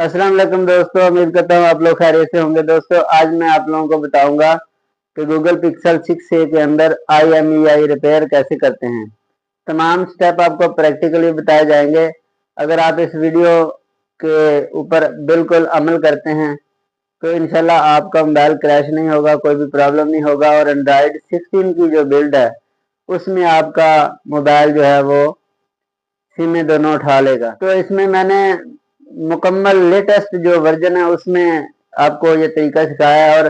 अस्सलाम वालेकुम दोस्तों, उम्मीद करता हूँ आप लोग खैरियत से होंगे। दोस्तों आज मैं आप लोगों को बताऊंगा कि गूगल पिक्सल 6a के अंदर IMEI रिपेयर कैसे करते हैं। तमाम स्टेप आपको प्रैक्टिकली बताए जाएंगे। अगर आप इस वीडियो के ऊपर बिल्कुल अमल करते हैं तो इंशाल्लाह आपका मोबाइल क्रैश नहीं होगा, कोई भी प्रॉब्लम नहीं होगा और एंड्रॉयड 16 की जो बिल्ड है उसमें आपका मोबाइल जो है वो सिम दोनों उठा लेगा। तो इसमें मैंने मुकम्मल लेटेस्ट जो वर्जन है उसमें आपको ये तरीका सिखाया है और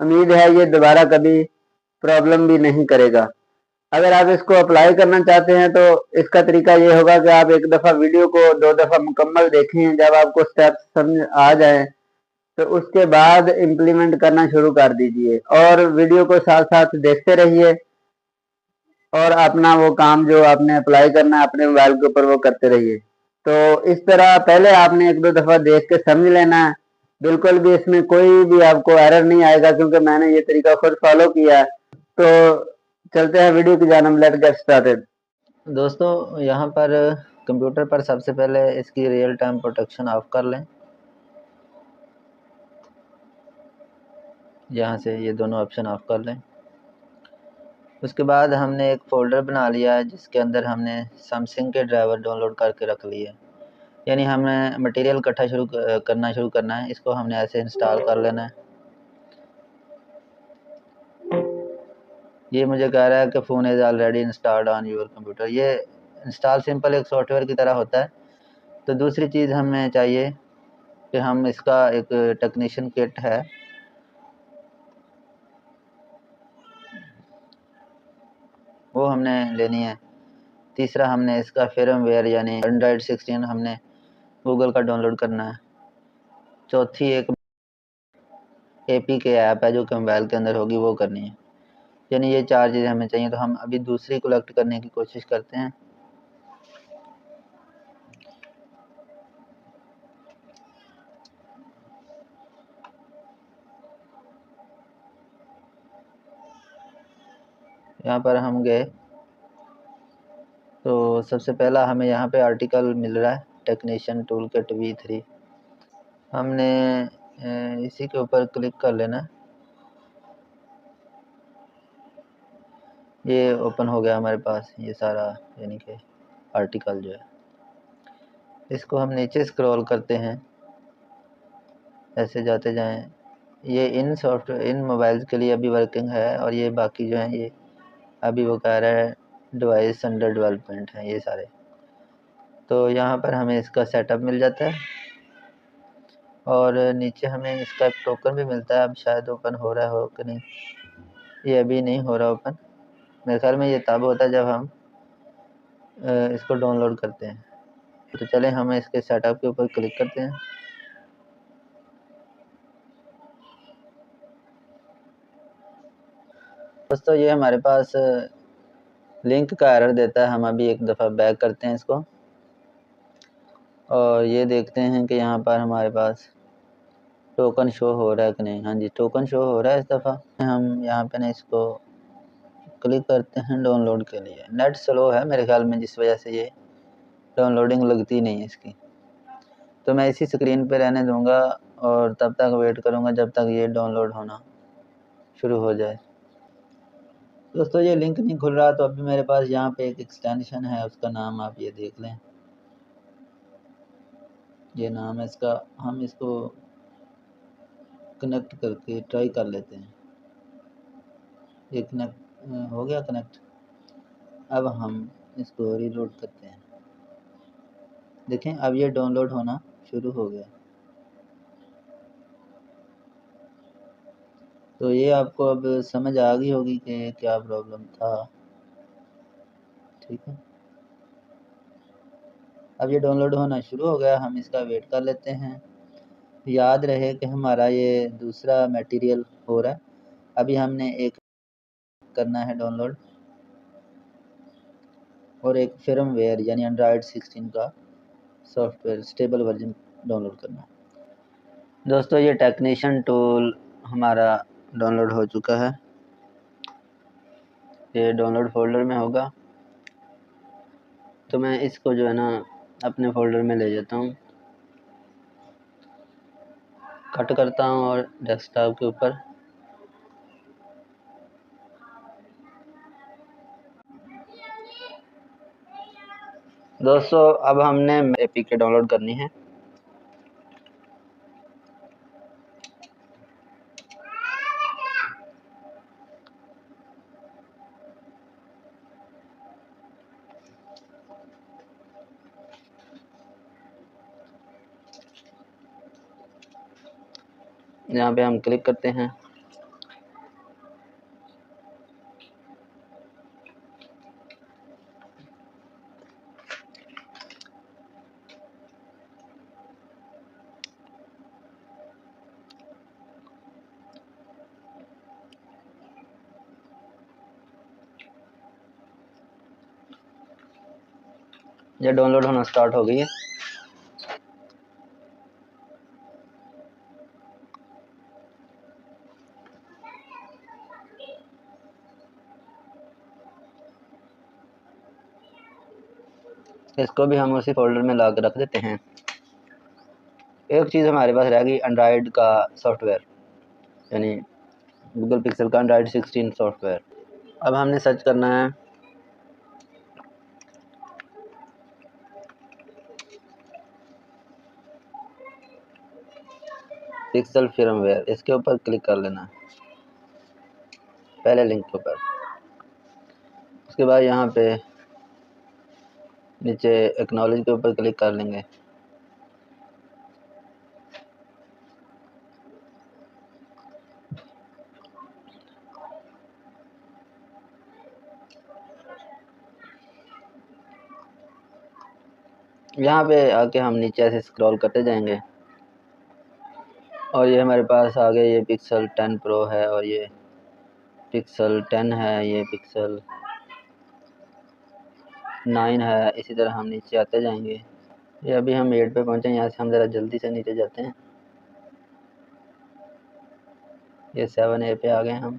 उम्मीद है ये दोबारा कभी प्रॉब्लम भी नहीं करेगा। अगर आप इसको अप्लाई करना चाहते हैं तो इसका तरीका ये होगा कि आप एक दफ़ा वीडियो को 2 दफ़ा मुकम्मल देखें। जब आपको स्टेप्स समझ आ जाए तो उसके बाद इम्प्लीमेंट करना शुरू कर दीजिए और वीडियो को साथ साथ देखते रहिए और अपना वो काम जो आपने अप्लाई करना है अपने मोबाइल के ऊपर वो करते रहिए। तो इस तरह पहले आपने 1-2 दफ़ा देख के समझ लेना है। बिल्कुल भी इसमें कोई भी आपको एरर नहीं आएगा क्योंकि मैंने ये तरीका खुद फॉलो किया है। तो चलते हैं वीडियो की जानब, लेट्स गेट स्टार्टेड। दोस्तों यहाँ पर कंप्यूटर पर सबसे पहले इसकी रियल टाइम प्रोटेक्शन ऑफ कर लें। यहाँ से ये दोनों ऑप्शन ऑफ कर लें। उसके बाद हमने एक फ़ोल्डर बना लिया है जिसके अंदर हमने सैमसंग के ड्राइवर डाउनलोड करके रख लिए। यानी हमें मटेरियल इकट्ठा शुरू करना है। इसको हमने ऐसे इंस्टॉल कर लेना है। ये मुझे कह रहा है कि phone is already installed on your computer. ये इंस्टॉल सिंपल एक सॉफ्टवेयर की तरह होता है। तो दूसरी चीज़ हमें चाहिए कि हम इसका एक टेक्नीशियन किट है, वो हमने लेनी है। तीसरा हमने इसका फर्मवेयर यानी एंड्रॉयड 16 हमने गूगल का डाउनलोड करना है। चौथी एक APK ऐप है जो कि मोबाइल के अंदर होगी, वो करनी है। यानी ये 4 चीज़ें हमें चाहिए। तो हम अभी दूसरी कलेक्ट करने की कोशिश करते हैं। यहाँ पर हम गए तो सबसे पहला हमें यहाँ पे आर्टिकल मिल रहा है टेक्नीशियन टूल किट V3। हमने इसी के ऊपर क्लिक कर लेना। ये ओपन हो गया हमारे पास ये सारा, यानी कि आर्टिकल जो है। इसको हम नीचे स्क्रॉल करते हैं, ऐसे जाते जाएं। ये इन मोबाइल्स के लिए अभी वर्किंग है और ये बाकी जो है ये अभी वो कह रहा है डिवाइस अंडर डेवलपमेंट है ये सारे। तो यहाँ पर हमें इसका सेटअप मिल जाता है और नीचे हमें इसका एक टोकन भी मिलता है। अब शायद ओपन हो रहा हो कि नहीं, ये अभी नहीं हो रहा ओपन। मेरे ख्याल में ये तब होता है जब हम इसको डाउनलोड करते हैं। तो चलें हम इसके सेटअप के ऊपर क्लिक करते हैं। दोस्तों ये हमारे पास लिंक का एरर देता है। हम अभी एक दफ़ा बैक करते हैं इसको और ये देखते हैं कि यहाँ पर हमारे पास टोकन शो हो रहा है कि नहीं। हाँ जी, टोकन शो हो रहा है। इस दफ़ा हम यहाँ पे ना इसको क्लिक करते हैं डाउनलोड के लिए। नेट स्लो है मेरे ख्याल में, जिस वजह से ये डाउनलोडिंग लगती नहीं है इसकी। तो मैं इसी स्क्रीन पे रहने दूंगा और तब तक वेट करूंगा जब तक ये डाउनलोड होना शुरू हो जाए। दोस्तों ये लिंक नहीं खुल रहा, तो अभी मेरे पास यहाँ पे एक एक्सटेंशन है, उसका नाम आप ये देख लें। ये नाम है इसका। हम इसको कनेक्ट करके ट्राई कर लेते हैं। ये कनेक्ट हो गया कनेक्ट। अब हम इसको रीलोड करते हैं। देखें अब ये डाउनलोड होना शुरू हो गया। तो ये आपको अब समझ आ गई होगी कि क्या प्रॉब्लम था। ठीक है, अब ये डाउनलोड होना शुरू हो गया। हम इसका वेट कर लेते हैं। याद रहे कि हमारा ये दूसरा मटेरियल हो रहा है। अभी हमने एक करना है डाउनलोड और एक फर्मवेयर यानी एंड्रॉयड 16 का सॉफ्टवेयर स्टेबल वर्जन डाउनलोड करना है। दोस्तों ये टेक्नीशियन टूल हमारा डाउनलोड हो चुका है। ये डाउनलोड फोल्डर में होगा। तो मैं इसको जो है ना अपने फोल्डर में ले जाता हूँ। कट करता हूँ और डेस्कटॉप के ऊपर दोस्तों अब हमने APK डाउनलोड करनी है। यहाँ पे हम क्लिक करते हैं। ये डाउनलोड होना स्टार्ट हो गई है। इसको भी हम उसी फोल्डर में ला के रख देते हैं। एक चीज़ हमारे पास रह गई, एंड्रॉयड का सॉफ्टवेयर, यानी गूगल पिक्सल का एंड्रॉयड 16 सॉफ्टवेयर। अब हमने सर्च करना है पिक्सल फर्मवेयर। इसके ऊपर क्लिक कर लेना है, पहले लिंक के ऊपर। उसके बाद यहाँ पे नीचे एक्नॉलेज के ऊपर क्लिक कर लेंगे। यहाँ पे आके हम नीचे ऐसे स्क्रॉल करते जाएंगे और ये हमारे पास आगे ये पिक्सल 10 प्रो है और ये पिक्सल 10 है, ये पिक्सल 9 है। इसी तरह हम नीचे आते जाएंगे। ये अभी हम 8 पे पहुँचे, यहाँ से हम ज़रा जल्दी से नीचे जाते हैं। ये 7A पे आ गए हम।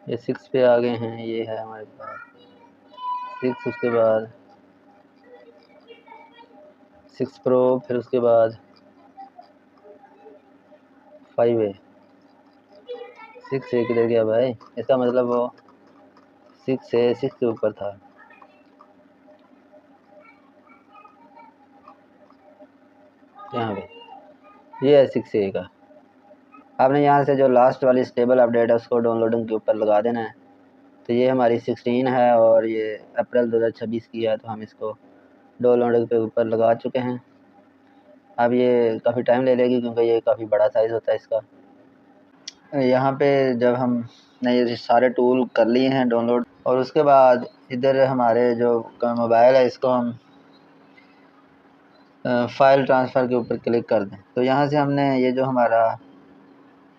ये 6 पे आ गए हैं, ये है हमारे पास 6। उसके बाद 6 प्रो, फिर उसके बाद 5A। 6A किधर गया भाई? इसका मतलब वो 6A 6 के ऊपर था। यहाँ पे ये है 6A का। आपने यहाँ से जो लास्ट वाली स्टेबल अपडेट है उसको डाउनलोडिंग के ऊपर लगा देना है। तो ये हमारी 16 है और ये अप्रैल 2026 की है, तो हम इसको डाउनलोडिंग के ऊपर लगा चुके हैं। अब ये काफ़ी टाइम ले लेगी क्योंकि ये काफ़ी बड़ा साइज़ होता है इसका। यहाँ पे जब हमने ये सारे टूल कर लिए हैं डाउनलोड, और उसके बाद इधर हमारे जो मोबाइल है इसको हम फ़ाइल ट्रांसफ़र के ऊपर क्लिक कर दें। तो यहाँ से हमने ये जो हमारा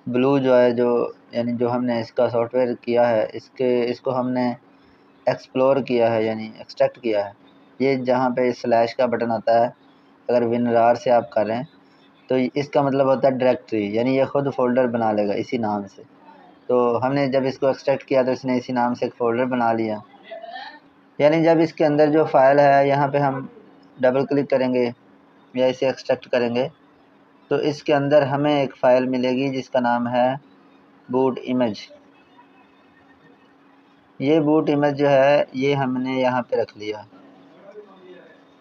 ब्लू जो है, जो यानी जो हमने इसका सॉफ्टवेयर किया है, इसको हमने एक्सप्लोर किया है, यानी एक्सट्रैक्ट किया है। ये जहाँ पे स्लैश का बटन आता है, अगर WinRAR से आप करें तो इसका मतलब होता है डायरेक्टरी, यानी ये ख़ुद फ़ोल्डर बना लेगा इसी नाम से। तो हमने जब इसको एक्सट्रैक्ट किया तो इसने इसी नाम से एक फ़ोल्डर बना लिया। यानी जब इसके अंदर जो फ़ाइल है, यहाँ पे हम डबल क्लिक करेंगे या इसे एक्सट्रैक्ट करेंगे तो इसके अंदर हमें एक फ़ाइल मिलेगी जिसका नाम है बूट इमेज। ये बूट इमेज जो है ये हमने यहाँ पे रख लिया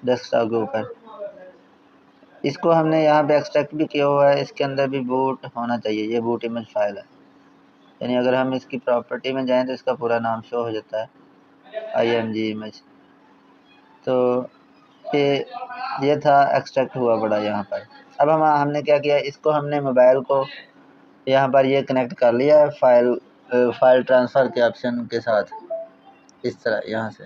डेस्कटॉप के ऊपर। इसको हमने यहाँ पे एक्सट्रैक्ट भी किया हुआ है, इसके अंदर भी बूट होना चाहिए। ये बूट इमेज फ़ाइल है, यानी अगर हम इसकी प्रॉपर्टी में जाएं तो इसका पूरा नाम शो हो जाता है, IMG इमेज। तो ये था एक्सट्रैक्ट हुआ पड़ा यहाँ पर। अब हमने क्या किया, इसको हमने मोबाइल को यहाँ पर ये कनेक्ट कर लिया है फ़ाइल ट्रांसफ़र के ऑप्शन के साथ, इस तरह यहाँ से।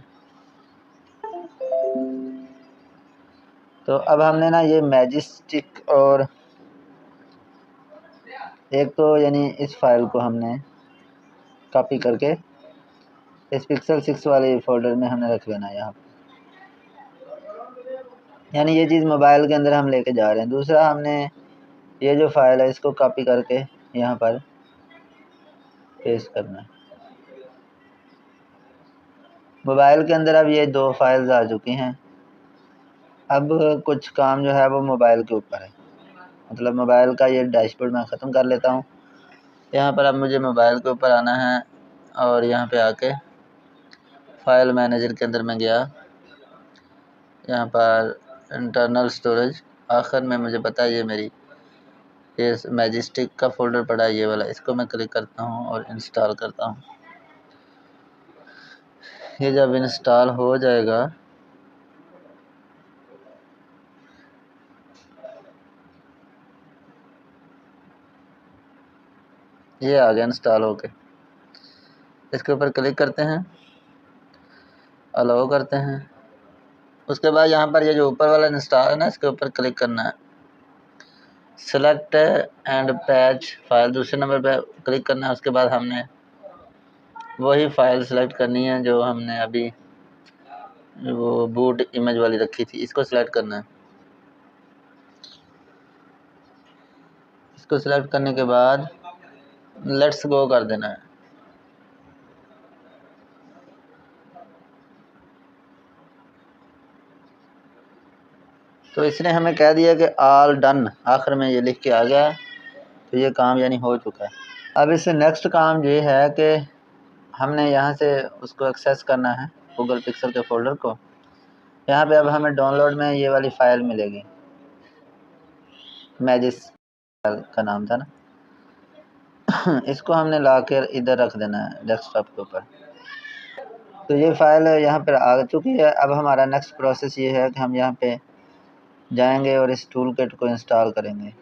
तो अब हमने ना ये मैजिस्टिक और एक तो यानी इस फ़ाइल को हमने कॉपी करके इस पिक्सल 6 वाले फ़ोल्डर में हमने रख लेना है यहाँ, यानी ये चीज़ मोबाइल के अंदर हम लेके जा रहे हैं। दूसरा हमने ये जो फ़ाइल है इसको कॉपी करके यहाँ पर पेस्ट करना है। मोबाइल के अंदर अब ये 2 फाइल्स आ चुकी हैं। अब कुछ काम जो है वो मोबाइल के ऊपर है, मतलब मोबाइल का ये डैशबोर्ड मैं ख़त्म कर लेता हूँ। यहाँ पर अब मुझे मोबाइल के ऊपर आना है और यहाँ पे आके फाइल मैनेजर के अंदर मैं गया, यहाँ पर इंटरनल स्टोरेज, आखिर में मुझे पता है ये मेरी ये मैजिस्टिक का फ़ोल्डर पड़ा है, ये वाला, इसको मैं क्लिक करता हूँ और इंस्टॉल करता हूँ। ये जब इंस्टॉल हो जाएगा ये आ गया इंस्टॉल होके, इसके ऊपर क्लिक करते हैं, अलाउ करते हैं। उसके बाद यहाँ पर ये जो ऊपर वाला इंस्टॉल है ना, इसके ऊपर क्लिक करना है, सेलेक्ट एंड पैच फाइल, दूसरे नंबर पे क्लिक करना है। उसके बाद हमने वही फाइल सेलेक्ट करनी है जो हमने अभी वो बूट इमेज वाली रखी थी, इसको सिलेक्ट करना है। इसको सिलेक्ट करने के बाद लेट्स गो कर देना है। तो इसने हमें कह दिया कि ऑल डन, आखिर में ये लिख के आ गया, तो ये काम यानी हो चुका है। अब इससे नेक्स्ट काम ये है कि हमने यहाँ से उसको एक्सेस करना है, गूगल पिक्सल के फ़ोल्डर को। यहाँ पे अब हमें डाउनलोड में ये वाली फ़ाइल मिलेगी, मैजिस का नाम था ना इसको हमने ला कर इधर रख देना है डेस्कटॉप के ऊपर। तो ये फ़ाइल यहाँ पर आ चुकी है। अब हमारा नेक्स्ट प्रोसेस ये है कि हम यहाँ पे जाएंगे और इस टूल किट को इंस्टॉल करेंगे।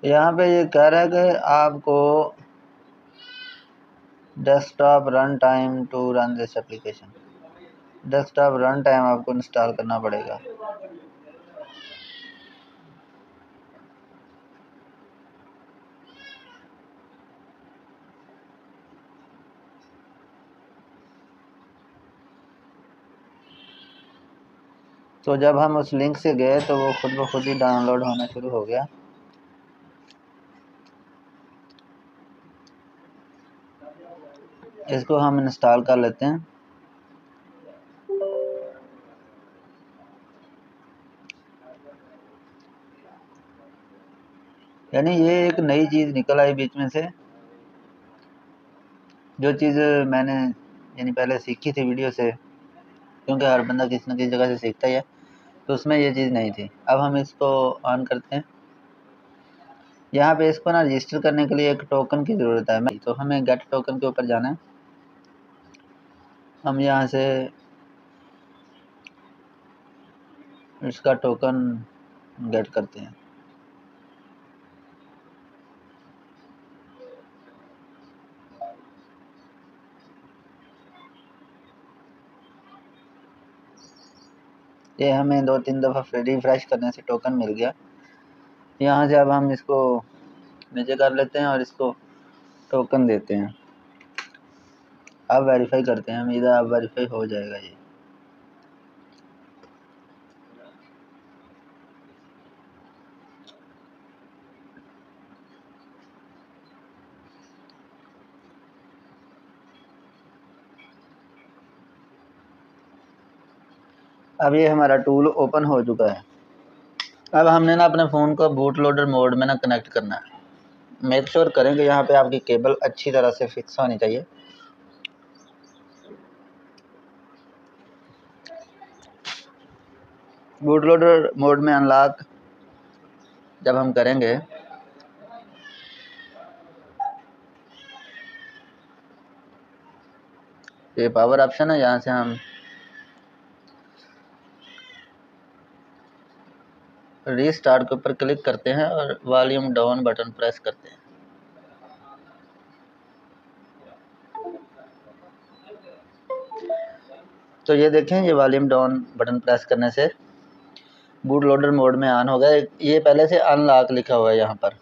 यहाँ पे ये कह रहा है कि आपको desktop run time to run this application, desktop run time आपको इंस्टॉल करना पड़ेगा। तो जब हम उस लिंक से गए तो वो खुद ब खुद ही डाउनलोड होना शुरू हो गया। इसको हम इंस्टॉल कर लेते हैं। यानी ये एक नई चीज़ निकल आई बीच में से, जो चीज़ मैंने यानी पहले सीखी थी वीडियो से, क्योंकि हर बंदा किसी न किसी जगह से सीखता ही है, तो उसमें ये चीज़ नहीं थी। अब हम इसको ऑन करते हैं। यहाँ पे इसको ना रजिस्टर करने के लिए एक टोकन की ज़रूरत है, तो हमें गेट टोकन के ऊपर जाना है। हम यहाँ से इसका टोकन गेट करते हैं। ये हमें 2-3 दफ़ा रिफ्रेश करने से टोकन मिल गया। यहाँ से अब हम इसको नीचे कर लेते हैं और इसको टोकन देते हैं। अब वेरीफाई करते हैं, उम्मीद है अब वेरीफाई हो जाएगा ये। अब ये हमारा टूल ओपन हो चुका है। अब हमने ना अपने फ़ोन को बूट लोडर मोड में ना कनेक्ट करना है। मेक श्योर करें कि यहाँ पे आपकी केबल अच्छी तरह से फिक्स होनी चाहिए। बूट लोडर मोड में अनलॉक जब हम करेंगे ये पावर ऑप्शन है, यहाँ से हम रीस्टार्ट के ऊपर क्लिक करते हैं और वॉल्यूम डाउन बटन प्रेस करते हैं। तो ये देखें, ये वॉल्यूम डाउन बटन प्रेस करने से बूट लोडर मोड में ऑन हो गया। ये पहले से अनलॉक लिखा हुआ है यहाँ पर।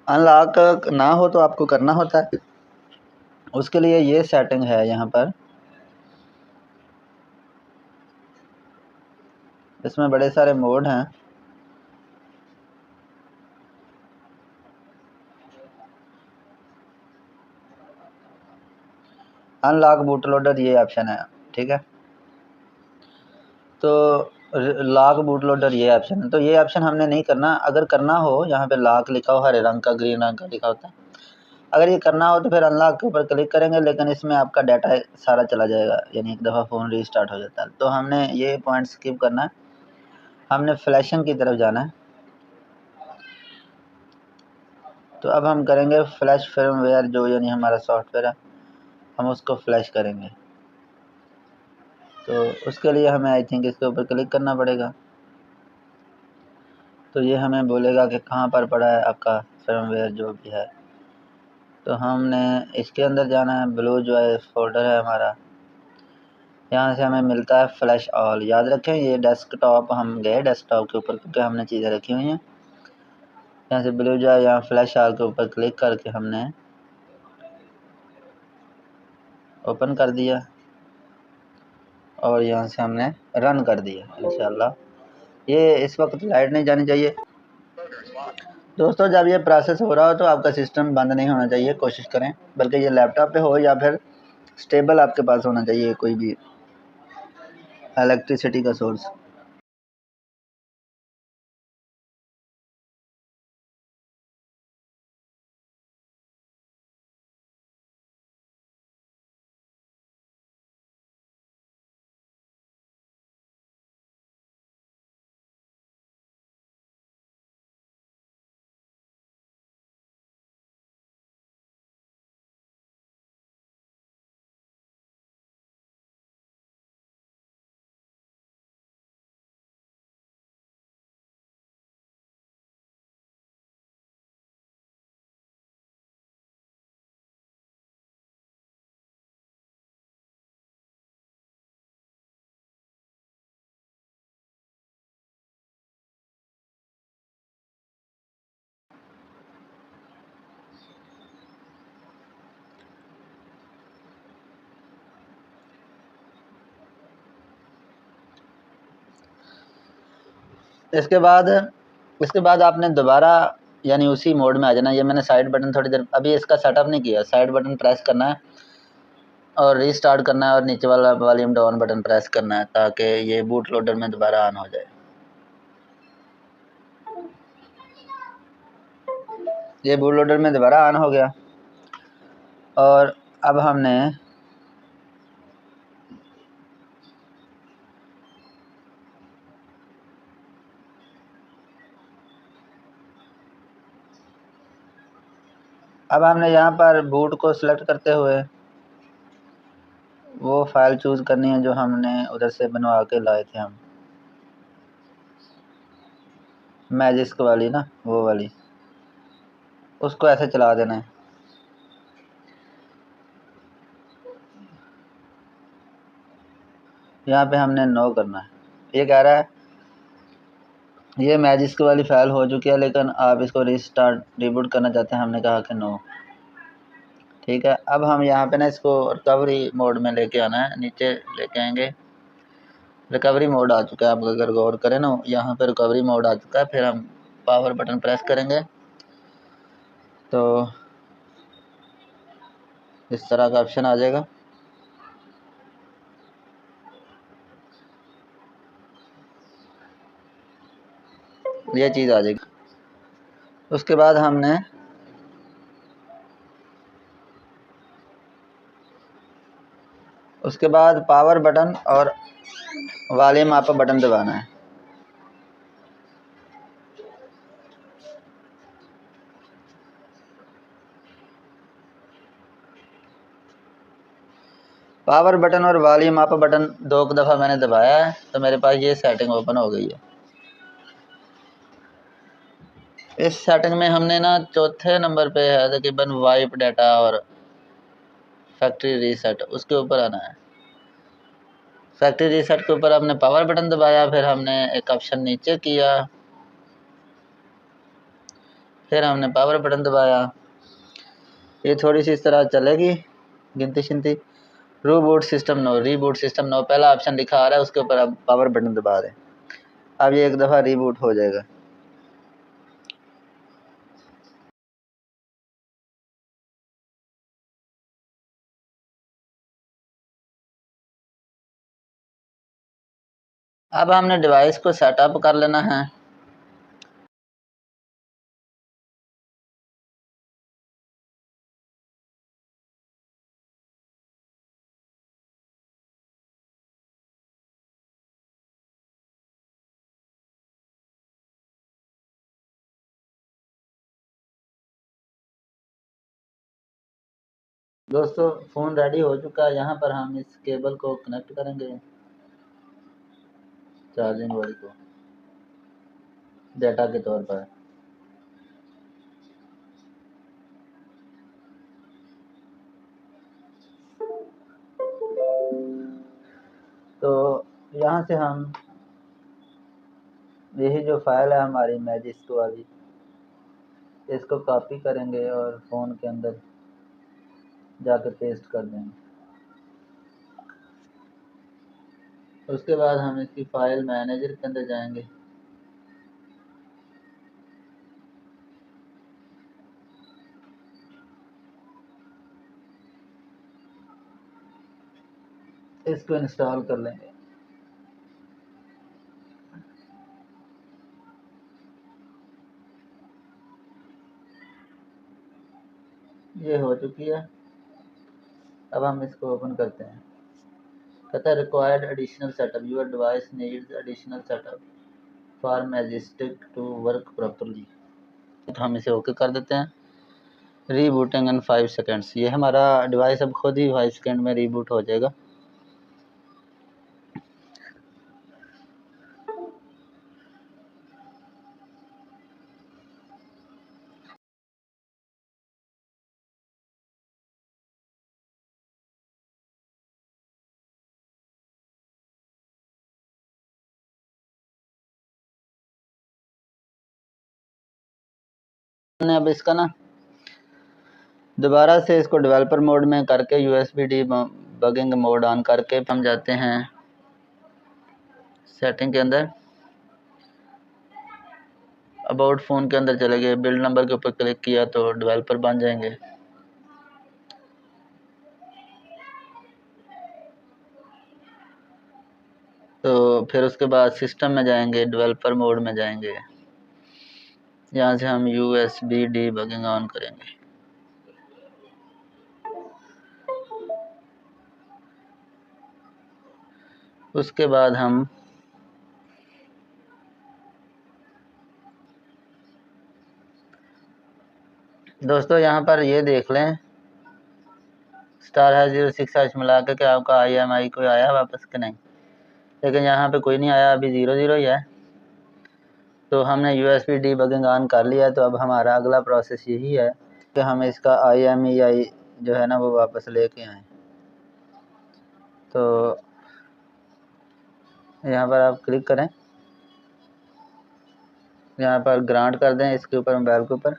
अनलॉक ना हो तो आपको करना होता है, उसके लिए ये सेटिंग है यहाँ पर। इसमें बड़े सारे मोड हैं। अनलॉक बूट लोडर ये ऑप्शन है, ठीक है। तो लॉक बूट लोडर ये ऑप्शन है, तो ये ऑप्शन हमने नहीं करना। अगर करना हो, यहाँ पे लॉक लिखा हो हरे रंग का, ग्रीन रंग का लिखा होता है। अगर ये करना हो तो फिर अनलॉक के ऊपर क्लिक करेंगे, लेकिन इसमें आपका डाटा सारा चला जाएगा, यानी एक दफ़ा फ़ोन रीस्टार्ट हो जाता है। तो हमने ये पॉइंट स्किप करना है, हमने फ्लैशिंग की तरफ जाना है। तो अब हम करेंगे फ्लैश फर्मवेयर, जो यानी हमारा सॉफ्टवेयर है, हम उसको फ्लैश करेंगे। तो उसके लिए हमें आई थिंक इसके ऊपर क्लिक करना पड़ेगा। तो ये हमें बोलेगा कि कहाँ पर पड़ा है आपका फर्मवेयर जो भी है। तो हमने इसके अंदर जाना है, ब्लू जो है फोल्डर है हमारा, यहाँ से हमें मिलता है फ्लैश ऑल। याद रखें ये डेस्कटॉप, हम गए डेस्कटॉप के ऊपर क्योंकि हमने चीज़ें रखी हुई हैं। यहाँ से ब्लू जो है, यहाँ फ्लैश ऑल के ऊपर क्लिक करके हमने ओपन कर दिया और यहाँ से हमने रन कर दिया इंशाल्लाह। ये इस वक्त लाइट नहीं जानी चाहिए दोस्तों। जब ये प्रोसेस हो रहा हो तो आपका सिस्टम बंद नहीं होना चाहिए, कोशिश करें, बल्कि ये लैपटॉप पे हो या फिर स्टेबल आपके पास होना चाहिए कोई भी इलेक्ट्रिसिटी का सोर्स। इसके बाद आपने दोबारा यानी उसी मोड में आ जाना। ये मैंने साइड बटन थोड़ी देर अभी इसका सेटअप नहीं किया, साइड बटन प्रेस करना है और रीस्टार्ट करना है और नीचे वाला वॉल्यूम डाउन बटन प्रेस करना है ताकि ये बूट लोडर में दोबारा ऑन हो जाए। ये बूट लोडर में दोबारा ऑन हो गया और अब हमने यहाँ पर बूट को सिलेक्ट करते हुए वो फाइल चूज़ करनी है जो हमने उधर से बनवा के लाए थे हम, मैजिस्क वाली ना, वो वाली, उसको ऐसे चला देना है। यहाँ पे हमने नो करना है। ये कह रहा है ये मैजिस्क वाली फ़ाइल हो चुकी है लेकिन आप इसको रीस्टार्ट रिबूट करना चाहते हैं, हमने कहा कि नो। ठीक है, अब हम यहाँ पे ना इसको रिकवरी मोड में लेके आना है, नीचे लेके आएंगे। रिकवरी मोड आ चुका है, आप अगर गौर करें ना, यहाँ पे रिकवरी मोड आ चुका है। फिर हम पावर बटन प्रेस करेंगे तो इस तरह का ऑप्शन आ जाएगा। ये चीज़ आ जाएगी। उसके बाद हमने पावर बटन और वॉल्यूम अप बटन दबाना है। पावर बटन और वॉल्यूम अप बटन 2 दफ़ा मैंने दबाया है तो मेरे पास ये सेटिंग ओपन हो गई है। इस सेटिंग में हमने ना चौथे नंबर पे है तकरीबन वाइप डाटा और फैक्ट्री रीसेट, उसके ऊपर आना है। फैक्ट्री रीसेट के ऊपर हमने पावर बटन दबाया, फिर हमने एक ऑप्शन नीचे किया, फिर हमने पावर बटन दबाया। ये थोड़ी सी इस तरह चलेगी गिनती शिनती। Reboot system no, reboot system no पहला ऑप्शन दिखा आ रहा है, उसके ऊपर अब पावर बटन दबा दें। अब ये एक दफ़ा रीबूट हो जाएगा। अब हमने डिवाइस को सेटअप कर लेना है। दोस्तों फ़ोन रेडी हो चुका है। यहाँ पर हम इस केबल को कनेक्ट करेंगे चार्जिंग वाली को डेटा के तौर पर। तो यहाँ से हम यही जो फाइल है हमारी मैजिस्क वाली, इसको कॉपी करेंगे और फ़ोन के अंदर जाकर पेस्ट कर देंगे। उसके बाद हम इसकी फ़ाइल मैनेजर के अंदर जाएंगे। इसको इंस्टॉल कर लेंगे। ये हो चुकी है। अब हम इसको ओपन करते हैं। कहता है required additional setup, your device needs additional setup for majestic to work properly. तो हम इसे ओके कर देते हैं। Rebooting in 5 seconds. ये हमारा डिवाइस अब खुद ही 5 सेकेंड में रीबूट हो जाएगा। अब इसका ना दोबारा से इसको डेवलपर मोड में करके USB डीबगिंग मोड ऑन करके हम जाते हैं सेटिंग के अंदर, अबाउट फ़ोन के अंदर चले गए, बिल्ड नंबर के ऊपर क्लिक किया तो डेवलपर बन जाएंगे। तो फिर उसके बाद सिस्टम में जाएंगे, डेवलपर मोड में जाएंगे, यहाँ से हम USB डीबगिंग ऑन करेंगे। उसके बाद हम दोस्तों यहाँ पर ये देख लें *06# मिला के क्या आपका IMI कोई आया वापस कि नहीं, लेकिन यहाँ पे कोई नहीं आया, अभी 0 ही है। तो हमने USB डीबगिंग ऑन कर लिया है। तो अब हमारा अगला प्रोसेस यही है कि हम इसका IMEI जो है ना वो वापस लेके आएँ। तो यहाँ पर आप क्लिक करें, यहाँ पर ग्रांट कर दें इसके ऊपर, मोबाइल के ऊपर।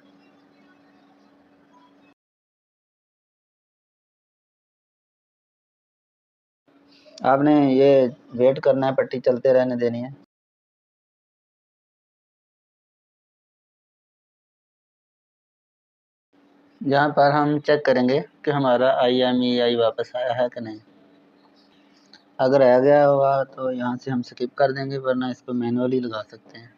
आपने ये वेट करना है, पट्टी चलते रहने देनी है। यहाँ पर हम चेक करेंगे कि हमारा IMEI वापस आया है कि नहीं। अगर आ गया होगा तो यहाँ से हम स्किप कर देंगे, वरना इसको मैनुअली लगा सकते हैं।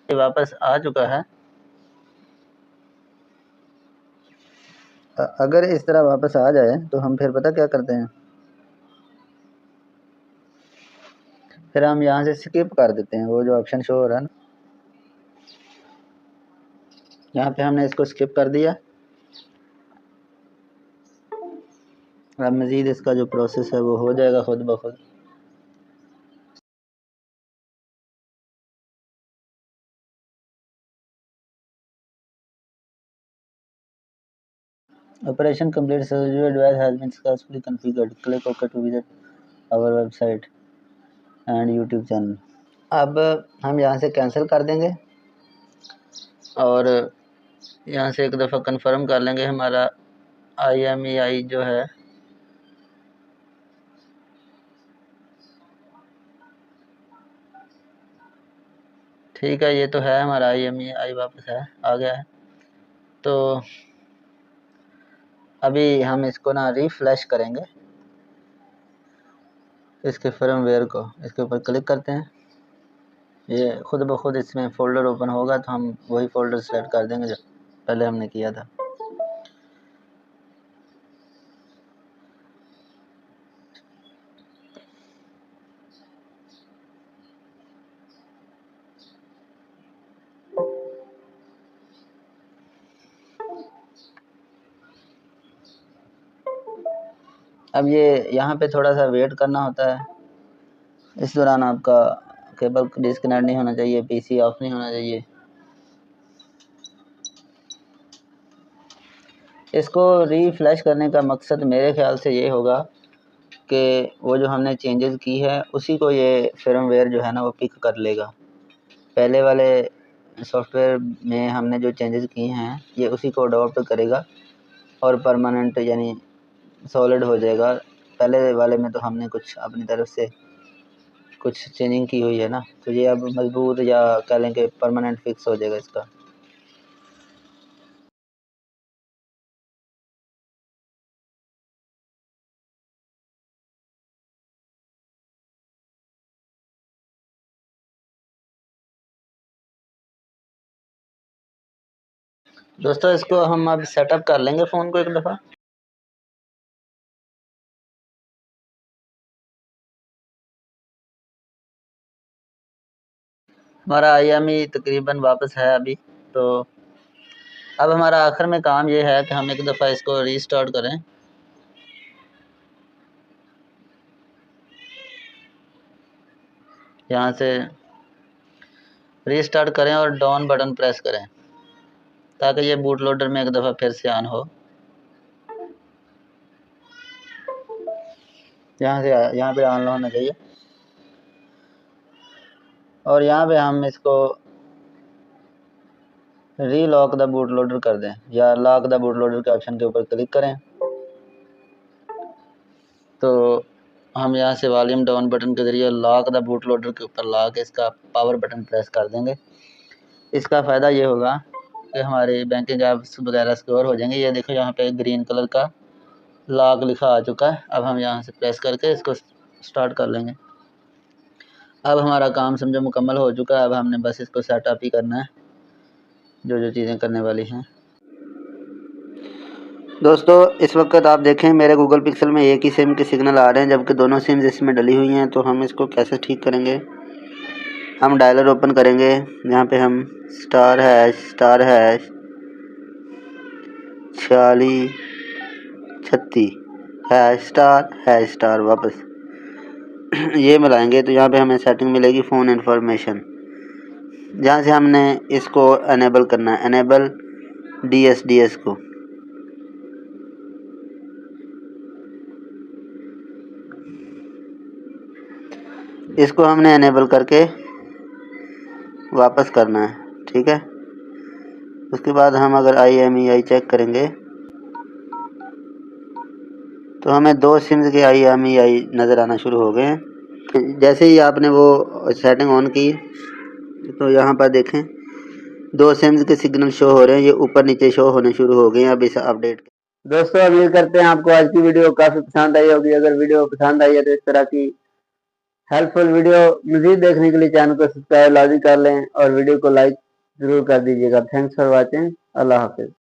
ये वापस आ चुका है। अगर इस तरह वापस आ जाए तो हम फिर पता क्या करते हैं, फिर हम यहाँ से स्किप कर देते हैं। वो जो ऑप्शन शो हो रहा है ना, यहाँ पे हमने इसको स्किप कर दिया। अब मज़ीद इसका जो प्रोसेस है वो हो जाएगा खुद ब खुद। Operation complete. Your device has been successfully configured. Click OK to visit our website and YouTube channel. अब हम यहाँ से कैंसिल कर देंगे और यहाँ से एक दफ़ा कंफर्म कर लेंगे हमारा IMEI जो है ठीक है। ये तो है हमारा IMEI वापस है आ गया है। तो अभी हम इसको ना रिफ्लैश करेंगे, इसके फर्मवेयर को इसके ऊपर क्लिक करते हैं। ये खुद ब खुद इसमें फ़ोल्डर ओपन होगा तो हम वही फ़ोल्डर सेलेक्ट कर देंगे जो पहले हमने किया था। अब ये यहाँ पे थोड़ा सा वेट करना होता है। इस दौरान आपका केबल डिस्कनेक्ट नहीं होना चाहिए, PC ऑफ नहीं होना चाहिए। इसको रीफ्लैश करने का मकसद मेरे ख्याल से ये होगा कि वो जो हमने चेंजेस की है उसी को ये फर्मवेयर जो है ना वो पिक कर लेगा। पहले वाले सॉफ्टवेयर में हमने जो चेंजेस किए हैं ये उसी को अडॉप्ट करेगा और परमानेंट यानी सॉलिड हो जाएगा। पहले वाले में तो हमने कुछ अपनी तरफ से कुछ चेंजिंग की हुई है ना, तो ये अब मजबूत या कह लें कि परमानेंट फिक्स हो जाएगा इसका। दोस्तों इसको हम अब सेटअप कर लेंगे फ़ोन को एक दफ़ा। हमारा IMEI तकरीबन वापस है अभी। तो अब हमारा आखिर में काम ये है कि हम एक दफ़ा इसको रीस्टार्ट करें। यहाँ से रीस्टार्ट करें और डाउन बटन प्रेस करें ताकि ये बूट लोडर में एक दफ़ा फिर से ऑन हो। यहाँ पे ऑन होना चाहिए और यहाँ पे हम इसको रीलॉक द बूट लोडर कर दें या लॉक द बूट लोडर के ऑप्शन के ऊपर क्लिक करें। तो हम यहाँ से वॉल्यूम डाउन बटन के ज़रिए लॉक द बूट लोडर के ऊपर ला के इसका पावर बटन प्रेस कर देंगे। इसका फ़ायदा ये होगा कि हमारे बैंकिंग ऐप्स वगैरह सिक्योर हो जाएंगे। ये देखो यहाँ पे ग्रीन कलर का लॉक लिखा आ चुका है। अब हम यहाँ से प्रेस करके इसको स्टार्ट कर लेंगे। अब हमारा काम समझो मुकम्मल हो चुका है। अब हमने बस इसको सेटअप ही करना है, जो चीज़ें करने वाली हैं। दोस्तों इस वक्त आप देखें मेरे गूगल पिक्सल में एक ही सिम के सिग्नल आ रहे हैं जबकि दोनों सिम्स इसमें डली हुई हैं। तो हम इसको कैसे ठीक करेंगे? हम डायलर ओपन करेंगे, यहाँ पे हम *#* 46 ##* वापस ये मिलाएंगे तो यहाँ पे हमें सेटिंग मिलेगी फ़ोन इन्फॉर्मेशन, जहाँ से हमने इसको अनेबल करना है, अनेबल DSDS को। इसको हमने अनेबल करके वापस करना है, ठीक है। उसके बाद हम अगर IMEI चेक करेंगे तो हमें 2 सिम्स के IMEI नज़र आना शुरू हो गए हैं। जैसे ही आपने वो सेटिंग ऑन की तो यहाँ पर देखें 2 सिम्स के सिग्नल शो हो रहे हैं, ये ऊपर नीचे शो होने शुरू हो गए हैं अब इस अपडेट। दोस्तों उम्मीद करते हैं आपको आज की वीडियो काफ़ी पसंद आई होगी। अगर वीडियो पसंद आई है तो इस तरह की हेल्पफुल वीडियो मज़ीद देखने के लिए चैनल को सब्सक्राइब लाजमी कर लें और वीडियो को लाइक ज़रूर कर दीजिएगा। Thanks for watching. अल्लाह हाफिज़।